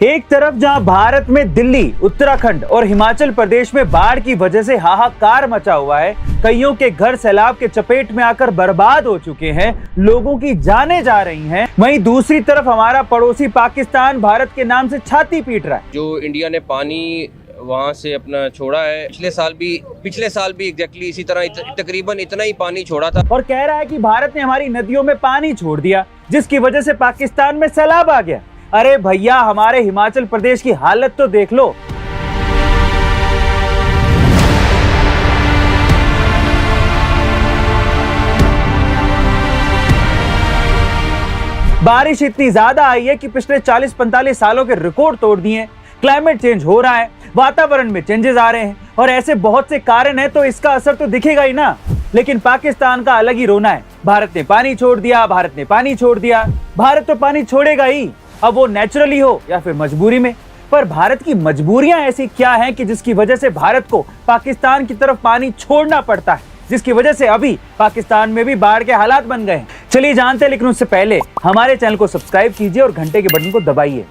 एक तरफ जहां भारत में दिल्ली, उत्तराखंड और हिमाचल प्रदेश में बाढ़ की वजह से हाहाकार मचा हुआ है, कईयों के घर सैलाब के चपेट में आकर बर्बाद हो चुके हैं, लोगों की जानें जा रही हैं, वहीं दूसरी तरफ हमारा पड़ोसी पाकिस्तान भारत के नाम से छाती पीट रहा है। जो इंडिया ने पानी वहाँ से अपना छोड़ा है, पिछले साल भी एग्जैक्टली इसी तरह तकरीबन इतना ही पानी छोड़ा था, और कह रहा है कि भारत ने हमारी नदियों में पानी छोड़ दिया जिसकी वजह से पाकिस्तान में सैलाब आ गया। अरे भैया, हमारे हिमाचल प्रदेश की हालत तो देख लो। बारिश इतनी ज्यादा आई है कि पिछले 40-45 सालों के रिकॉर्ड तोड़ दिए। क्लाइमेट चेंज हो रहा है, वातावरण में चेंजेस आ रहे हैं और ऐसे बहुत से कारण हैं, तो इसका असर तो दिखेगा ही ना। लेकिन पाकिस्तान का अलग ही रोना है। भारत ने पानी छोड़ दिया, भारत ने पानी छोड़ दिया। भारत तो पानी छोड़ेगा ही, अब वो नेचुरली हो या फिर मजबूरी में। पर भारत की मजबूरियां ऐसी क्या हैं कि जिसकी वजह से भारत को पाकिस्तान की तरफ पानी छोड़ना पड़ता है, जिसकी वजह से अभी पाकिस्तान में भी बाढ़ के हालात बन गए हैं। चलिए जानते हैं, लेकिन उससे पहले हमारे चैनल को सब्सक्राइब कीजिए और घंटे के बटन को दबाइए।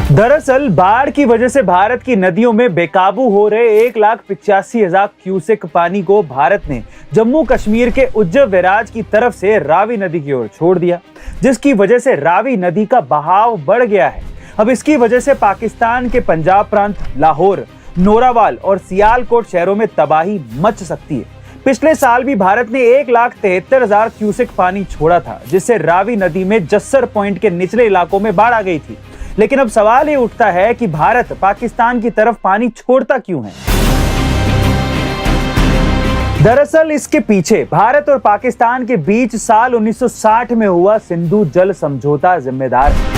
दरअसल बाढ़ की वजह से भारत की नदियों में बेकाबू हो रहे 1,85,000 क्यूसेक पानी को भारत ने जम्मू कश्मीर के उज्जव बैराज की तरफ से रावी नदी की ओर छोड़ दिया, जिसकी वजह से रावी नदी का बहाव बढ़ गया है। अब इसकी वजह से पाकिस्तान के पंजाब प्रांत, लाहौर, नौरावाल और सियालकोट शहरों में तबाही मच सकती है। पिछले साल भी भारत ने 1,73,000 क्यूसेक पानी छोड़ा था, जिससे रावी नदी में जस्सर पॉइंट के निचले इलाकों में बाढ़ आ गई थी। लेकिन अब सवाल ये उठता है कि भारत पाकिस्तान की तरफ पानी छोड़ता क्यों है। दरअसल इसके पीछे भारत और पाकिस्तान के बीच साल 1960 में हुआ सिंधु जल समझौता जिम्मेदार है,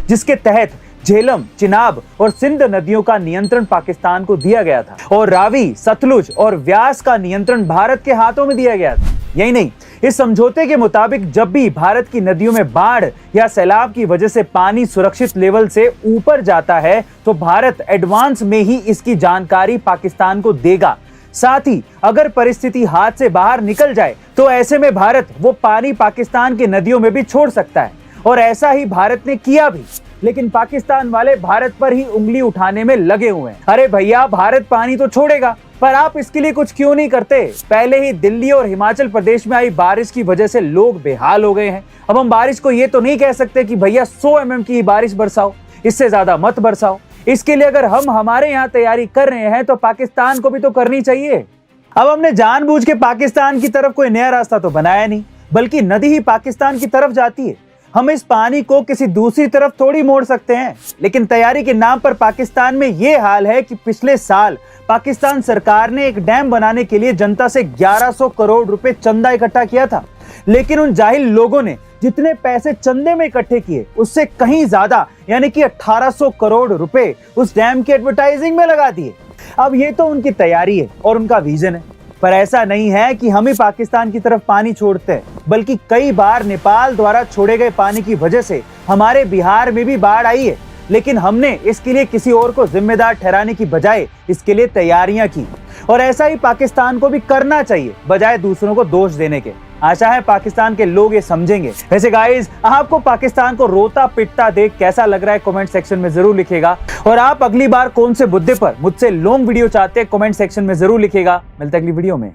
जिसके तहत झेलम, चिनाब और सिंध नदियों का नियंत्रण पाकिस्तान को दिया गया था और रावी, सतलुज और व्यास का नियंत्रण भारत के हाथों में दिया गया था। यही नहीं, इस समझौते के मुताबिक जब भी भारत की नदियों में बाढ़ या सैलाब की वजह से पानी सुरक्षित लेवल से ऊपर जाता है, तो भारत एडवांस में ही इसकी जानकारी पाकिस्तान को देगा। साथ ही अगर परिस्थिति हाथ से बाहर निकल जाए तो ऐसे में भारत वो पानी पाकिस्तान की नदियों में भी छोड़ सकता है, और ऐसा ही भारत ने किया भी। लेकिन पाकिस्तान वाले भारत पर ही उंगली उठाने में लगे हुए हैं। अरे भैया, भारत पानी तो छोड़ेगा, पर आप इसके लिए कुछ क्यों नहीं करते? पहले ही दिल्ली और हिमाचल प्रदेश में आई बारिश की वजह से लोग बेहाल हो गए हैं। अब हम बारिश को ये तो नहीं कह सकते कि भैया 100 mm की बारिश बरसाओ, इससे ज्यादा मत बरसाओ। इसके लिए अगर हम हमारे यहाँ तैयारी कर रहे हैं तो पाकिस्तान को भी तो करनी चाहिए। अब हमने जानबूझ के पाकिस्तान की तरफ कोई नया रास्ता तो बनाया नहीं, बल्कि नदी ही पाकिस्तान की तरफ जाती है। हम इस पानी को किसी दूसरी तरफ थोड़ी मोड़ सकते हैं, लेकिन तैयारी के नाम पर पाकिस्तान में ये हाल है कि पिछले साल पाकिस्तान सरकार ने एक डैम बनाने के लिए जनता से 1100 करोड़ रुपए चंदा इकट्ठा किया था। लेकिन उन जाहिल लोगों ने जितने पैसे चंदे में इकट्ठे किए, उससे कहीं ज्यादा यानी कि 1800 करोड़ रुपए उस डैम की एडवर्टाइजिंग में लगा दिए। अब ये तो उनकी तैयारी है और उनका विजन है, पर ऐसा नहीं है कि हम ही पाकिस्तान की तरफ पानी छोड़ते हैं, बल्कि कई बार नेपाल द्वारा छोड़े गए पानी की वजह से हमारे बिहार में भी बाढ़ आई है। लेकिन हमने इसके लिए किसी और को जिम्मेदार ठहराने की बजाय इसके लिए तैयारियां की, और ऐसा ही पाकिस्तान को भी करना चाहिए, बजाय दूसरों को दोष देने के। आशा है पाकिस्तान के लोग ये समझेंगे। वैसे गाइस, आपको पाकिस्तान को रोता पिटता देख कैसा लग रहा है कमेंट सेक्शन में जरूर लिखिएगा, और आप अगली बार कौन से मुद्दे पर मुझसे लॉन्ग वीडियो चाहते हैं कमेंट सेक्शन में जरूर लिखिएगा। मिलते हैं अगली वीडियो में।